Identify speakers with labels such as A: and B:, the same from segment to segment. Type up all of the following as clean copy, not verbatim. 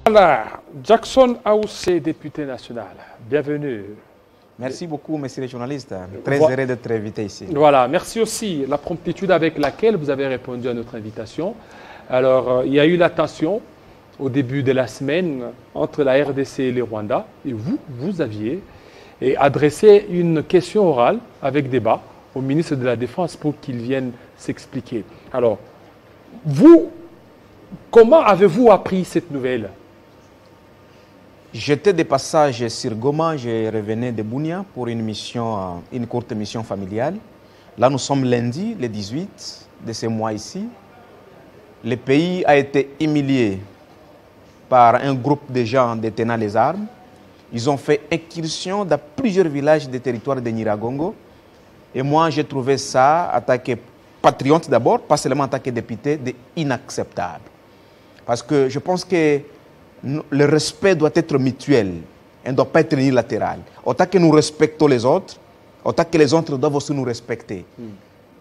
A: Voilà, Jackson Aoussé, député national, bienvenue.
B: Merci beaucoup, messieurs les journalistes. Très heureux d'être invité ici.
A: Voilà, merci aussi la promptitude avec laquelle vous avez répondu à notre invitation. Alors, il y a eu la tension au début de la semaine entre la RDC et le Rwanda. Et vous aviez adressé une question orale avec débat au ministre de la Défense pour qu'il vienne s'expliquer. Alors, vous, comment avez-vous appris cette nouvelle?
B: J'étais de passage sur Goma, je revenais de Bunia pour une courte mission familiale. Là, nous sommes lundi, le 18 de ce mois ici. Le pays a été humilié par un groupe de gens détenant les armes. Ils ont fait incursion dans plusieurs villages des territoires de Nyiragongo. Et moi, j'ai trouvé ça, en tant que patriote d'abord, pas seulement en tant que député, inacceptable. Parce que je pense que le respect doit être mutuel, il ne doit pas être unilatéral. Autant que nous respectons les autres, autant que les autres doivent aussi nous respecter.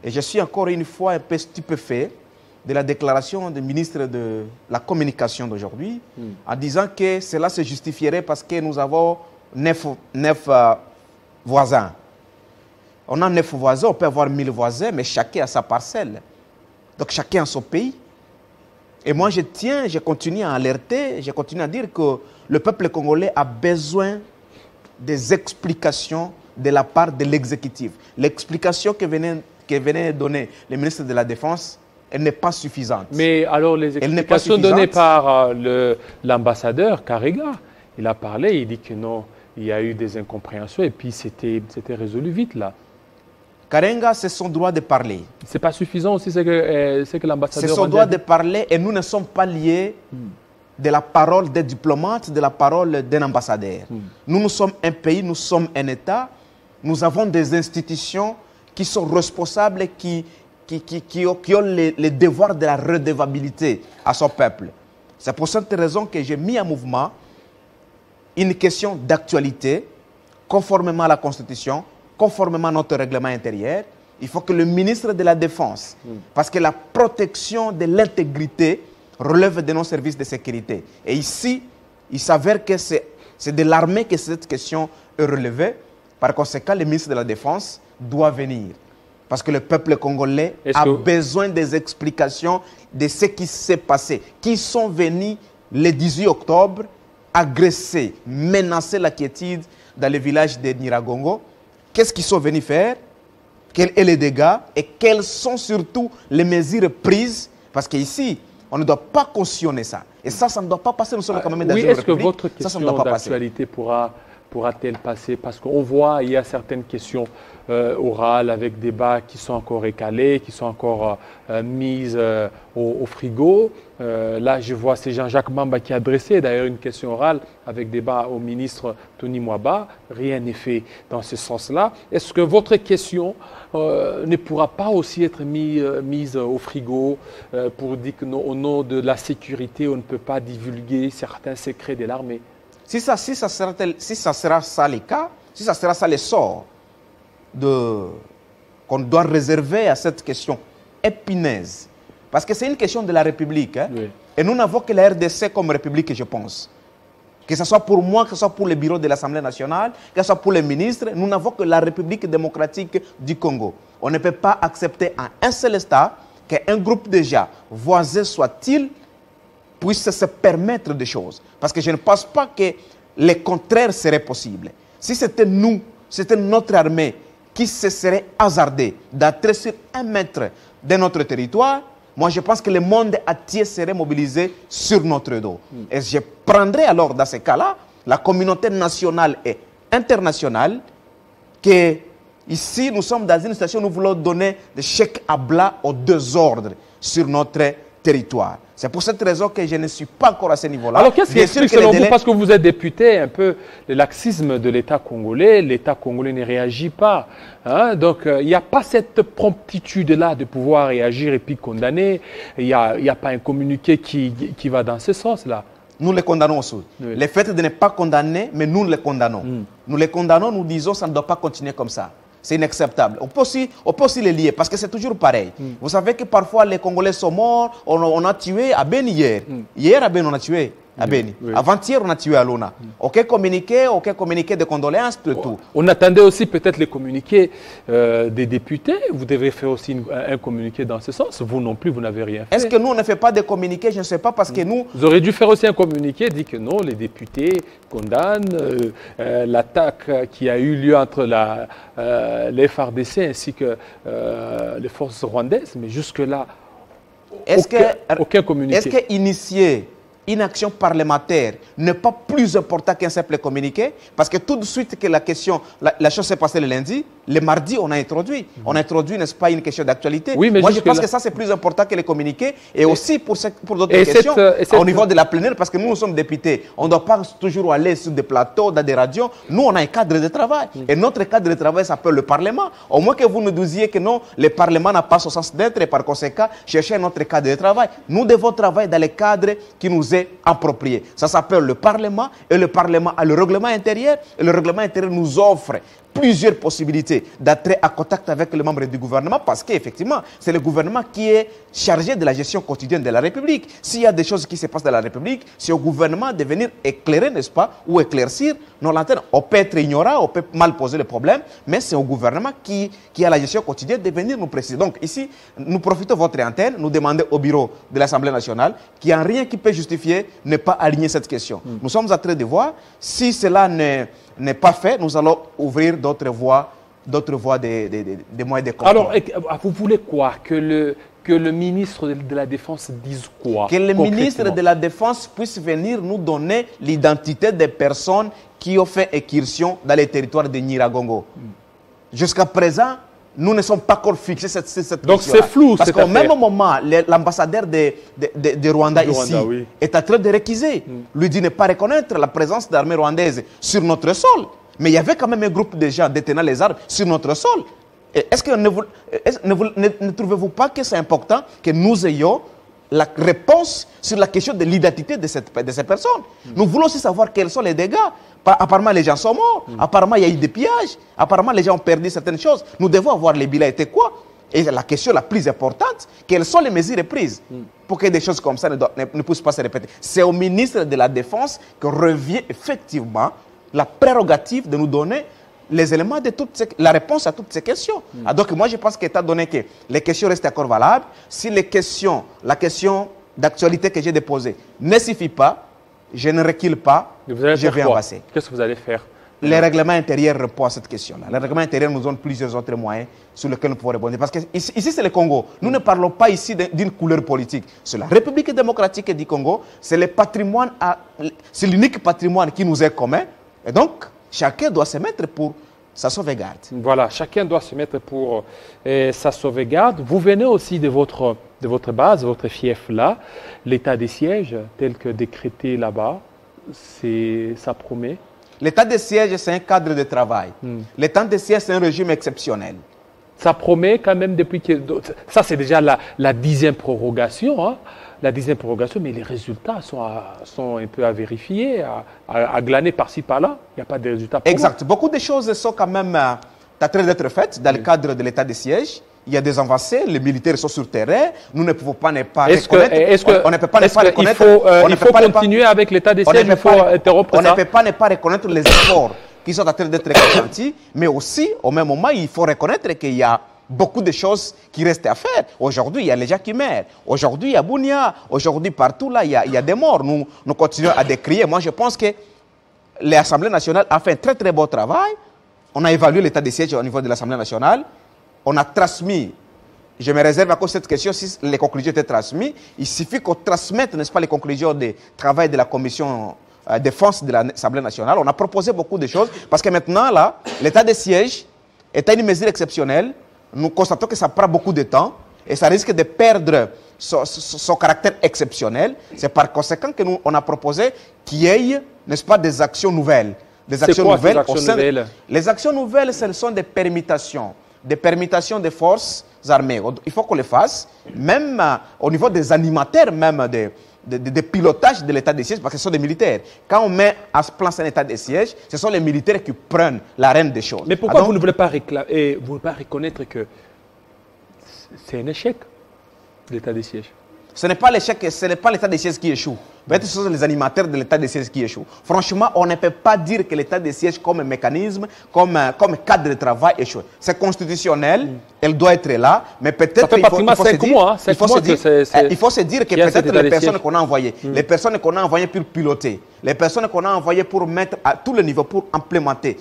B: Et je suis encore une fois un peu stupéfait de la déclaration du ministre de la Communication d'aujourd'hui, en disant que cela se justifierait parce que nous avons 9 voisins. On a 9 voisins, on peut avoir 1000 voisins, mais chacun a sa parcelle. Donc chacun a son pays. Et moi, je continue à alerter, je continue à dire que le peuple congolais a besoin des explications de la part de l'exécutif. L'explication que venait donner le ministre de la Défense, elle n'est pas suffisante.
A: Mais alors, les explications données par l'ambassadeur Karega, il a parlé, il dit que non, il y a eu des incompréhensions et puis c'était résolu vite là.
B: Karenga, c'est son droit de parler.
A: Ce n'est pas suffisant aussi ce que l'ambassadeur...
B: C'est son droit de parler et nous ne sommes pas liés de la parole des diplomates, de la parole d'un ambassadeur. Nous sommes un pays, nous sommes un État, nous avons des institutions qui sont responsables, qui ont les devoirs de la redevabilité à son peuple. C'est pour cette raison que j'ai mis en mouvement une question d'actualité, conformément à la Constitution, conformément à notre règlement intérieur. Il faut que le ministre de la Défense, parce que la protection de l'intégrité relève de nos services de sécurité. Et ici, il s'avère que c'est de l'armée que cette question est relevée. Par conséquent, le ministre de la Défense doit venir. Parce que le peuple congolais a besoin des explications de ce qui s'est passé. Qui sont venus le 18 octobre agresser, menacer la quiétude dans le village de Nyiragongo. Qu'est-ce qu'ils sont venus faire? Quels sont les dégâts? Et quelles sont surtout les mesures prises? Parce qu'ici, on ne doit pas cautionner ça. Et ça ne doit pas passer. Nous sommes quand même dans une république.
A: Est-ce que votre question d'actualité pourra-t-elle passer? Parce qu'on voit, il y a certaines questions orales avec débats qui sont encore écalées, qui sont encore mises au frigo. Là, je vois c'est Jean-Jacques Mamba qui a adressé d'ailleurs une question orale avec débat au ministre Tony Mwaba. Rien n'est fait dans ce sens-là. Est-ce que votre question ne pourra pas aussi être mise au frigo pour dire qu'au nom de la sécurité, on ne peut pas divulguer certains secrets de l'armée?
B: Si ça sera ça le cas, si ça sera ça le sort qu'on doit réserver à cette question épineuse, parce que c'est une question de la République, hein? Oui. Et nous n'avons que la RDC comme République, je pense. Que ce soit pour moi, que ce soit pour le bureau de l'Assemblée nationale, que ce soit pour les ministres, nous n'avons que la République démocratique du Congo. On ne peut pas accepter en un seul instant qu'un groupe déjà, voisin soit-il, puisse se permettre des choses. Parce que je ne pense pas que le contraire serait possible. Si c'était nous, c'était notre armée qui se serait hasardée d'entrer sur 1 mètre de notre territoire, moi je pense que le monde entier serait mobilisé sur notre dos. Et je prendrais alors dans ce cas-là la communauté nationale et internationale que ici nous sommes dans une situation où nous voulons donner des chèques à blanc aux 2 ordres sur notre territoire. C'est pour cette raison que je ne suis pas encore à ce niveau-là.
A: Alors qu'est-ce qui explique selon vous, parce que vous êtes député, un peu le laxisme de l'État congolais ne réagit pas. Hein? Donc il n'y a pas cette promptitude-là de pouvoir réagir et puis condamner. Il n'y a pas un communiqué qui va dans ce sens-là.
B: Nous les condamnons aussi. Oui. Le fait de ne pas condamner, mais nous les condamnons. Nous les condamnons, nous disons que ça ne doit pas continuer comme ça. C'est inacceptable. On peut aussi les lier parce que c'est toujours pareil. Vous savez que parfois les Congolais sont morts, on a tué à Ben hier. Hier à Ben on a tué. à Beni. Avant-hier, on a tué Alona. Aucun communiqué de condoléances, tout.
A: On attendait aussi peut-être les communiqués des députés. Vous devez faire aussi un communiqué dans ce sens. Vous non plus, vous n'avez rien fait.
B: Est-ce que nous, on ne fait pas de communiqué? Je ne sais pas, parce que nous...
A: Vous auriez dû faire aussi un communiqué, dit que non, les députés condamnent l'attaque qui a eu lieu entre les FARDC ainsi que les forces rwandaises. Mais jusque-là, aucun communiqué.
B: Est-ce qu'initier une action parlementaire n'est pas plus important qu'un simple communiqué? Parce que tout de suite que la chose s'est passée le lundi, le mardi, on a introduit. On a introduit, n'est-ce pas, une question d'actualité.
A: Oui, mais
B: moi, je pense que ça, c'est plus important que les communiqués. Et aussi pour d'autres questions, au niveau de la plénière, parce que nous sommes députés. On ne doit pas toujours aller sur des plateaux, dans des radios. Nous, on a un cadre de travail. Et notre cadre de travail s'appelle le Parlement. Au moins que vous nous disiez que non, le Parlement n'a pas son sens d'être et par conséquent, chercher notre cadre de travail. Nous devons travailler dans les cadres qui nous est approprié. Ça s'appelle le Parlement, et le Parlement a le règlement intérieur, et le règlement intérieur nous offre plusieurs possibilités d'être en contact avec les membres du gouvernement, parce qu'effectivement, c'est le gouvernement qui est chargé de la gestion quotidienne de la République. S'il y a des choses qui se passent dans la République, c'est au gouvernement de venir éclairer, n'est-ce pas, ou éclaircir nos lanternes. On peut être ignorant, on peut mal poser le problème, mais c'est au gouvernement qui a la gestion quotidienne de venir nous préciser. Donc ici, nous profitons de votre antenne, nous demandons au bureau de l'Assemblée nationale qu'il n'y a rien qui peut justifier ne pas aligner cette question. Nous sommes en train de voir, si cela n'est pas fait, nous allons ouvrir d'autres voies des moyens de contrôle.
A: Alors, vous voulez quoi? Que le ministre de la Défense dise quoi?
B: Que le ministre de la Défense puisse venir nous donner l'identité des personnes qui ont fait incursion dans les territoires de Nyiragongo. Jusqu'à présent, nous ne sommes pas encore fixés cette question.
A: Donc c'est flou.
B: Parce qu'au même moment, l'ambassadeur de Rwanda ici est en train de réquiser. Lui dit ne pas reconnaître la présence d'armées rwandaises sur notre sol. Mais il y avait quand même un groupe de gens détenant les armes sur notre sol. Est-ce que ne trouvez-vous pas que c'est important que nous ayons la réponse sur la question de l'identité de ces personnes? Nous voulons aussi savoir quels sont les dégâts. Apparemment, les gens sont morts. Apparemment, il y a eu des pillages. Apparemment, les gens ont perdu certaines choses. Nous devons avoir les bilans étaient quoi? Et la question la plus importante, quelles sont les mesures prises pour que des choses comme ça ne puissent pas se répéter? C'est au ministre de la Défense que revient effectivement la prérogative de nous donner les éléments la réponse à toutes ces questions. Donc moi, je pense qu'étant donné que les questions restent encore valables, si la question d'actualité que j'ai déposée ne suffit pas, je ne recule pas, je vais avancer.
A: Qu'est-ce que vous allez faire?
B: Le règlement intérieur répond à cette question-là. Le règlement intérieur nous donne plusieurs autres moyens sur lesquels nous pouvons répondre. Parce que ici, c'est le Congo. Nous ne parlons pas ici d'une couleur politique. C'est la République démocratique du Congo. C'est le patrimoine, c'est l'unique patrimoine qui nous est commun. Et donc, chacun doit se mettre pour sa sauvegarde.
A: Voilà, chacun doit se mettre pour sa sauvegarde. Vous venez aussi de votre base, votre fief là, l'état des sièges tel que décrété là-bas, ça promet.
B: L'état des sièges, c'est un cadre de travail. L'état des sièges, c'est un régime exceptionnel.
A: Ça promet quand même depuis que... Ça, c'est déjà la 10e prorogation, hein. La 10e prorogation, mais les résultats sont un peu à vérifier, à glaner par-ci, par-là. Il n'y a pas de résultats.
B: Exact. Beaucoup de choses sont quand même en train d'être faites dans le cadre de l'état des sièges. Il y a des avancées, les militaires sont sur le terrain. Nous ne pouvons pas ne pas reconnaître. On ne peut pas ne pas reconnaître.
A: Il faut continuer avec l'état des sièges, il faut interrompre ça.
B: On ne peut pas ne pas reconnaître les efforts qui sont en train d'être consentis, mais aussi, au même moment, il faut reconnaître qu'il y a beaucoup de choses qui restent à faire. Aujourd'hui, il y a les gens qui meurent. Aujourd'hui, il y a Bunia. Aujourd'hui, partout là, il y a des morts. Nous continuons à décrier. Moi, je pense que l'Assemblée nationale a fait un très très beau travail. On a évalué l'état des sièges au niveau de l'Assemblée nationale. On a transmis, je me réserve à cause de cette question, si les conclusions étaient transmises, il suffit qu'on transmette, n'est-ce pas, les conclusions du travail de la commission défense de l'Assemblée nationale. On a proposé beaucoup de choses, parce que maintenant, là, l'état des sièges est une mesure exceptionnelle. Nous constatons que ça prend beaucoup de temps, et ça risque de perdre son caractère exceptionnel. C'est par conséquent que nous, on a proposé qu'il y ait, n'est-ce pas, des actions nouvelles. Des actions nouvelles au sein de... Les actions nouvelles, ce sont des permutations des forces armées. Il faut qu'on les fasse, même au niveau des animateurs, même de pilotage de l'état des sièges, parce que ce sont des militaires. Quand on met en place un état des sièges, ce sont les militaires qui prennent l'arène des choses.
A: Mais pourquoi vous ne voulez pas reconnaître que c'est un échec, l'état des sièges?
B: Ce n'est pas l'échec, ce n'est pas l'état des sièges qui échoue. Peut-être que ce sont les animateurs de l'état de siège qui échouent. Franchement, on ne peut pas dire que l'état de siège comme mécanisme, comme cadre de travail échoue. C'est constitutionnel, elle doit être là, mais peut-être qu'il faut se dire que peut-être les personnes qu'on a envoyées, les personnes qu'on a envoyées pour piloter, les personnes qu'on a envoyées pour mettre à tous les niveaux, pour implémenter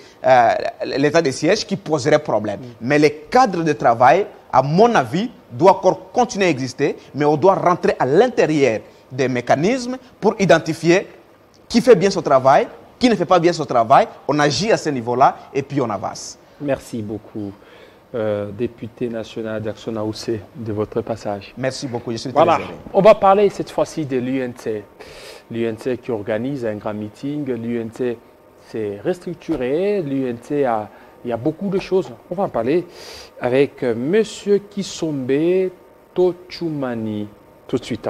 B: l'état de siège qui poserait problème. Mais les cadres de travail, à mon avis, doivent encore continuer à exister, mais on doit rentrer à l'intérieur des mécanismes pour identifier qui fait bien son travail, qui ne fait pas bien son travail. On agit à ce niveau-là et puis on avance.
A: Merci beaucoup, député national d'Action Naoussé, de votre passage.
B: Merci beaucoup, je suis très heureux.
A: On va parler cette fois-ci de l'UNC. L'UNC qui organise un grand meeting. L'UNC s'est restructuré. L'UNC il y a beaucoup de choses. On va en parler avec M. Kisombe Tochumani tout de suite.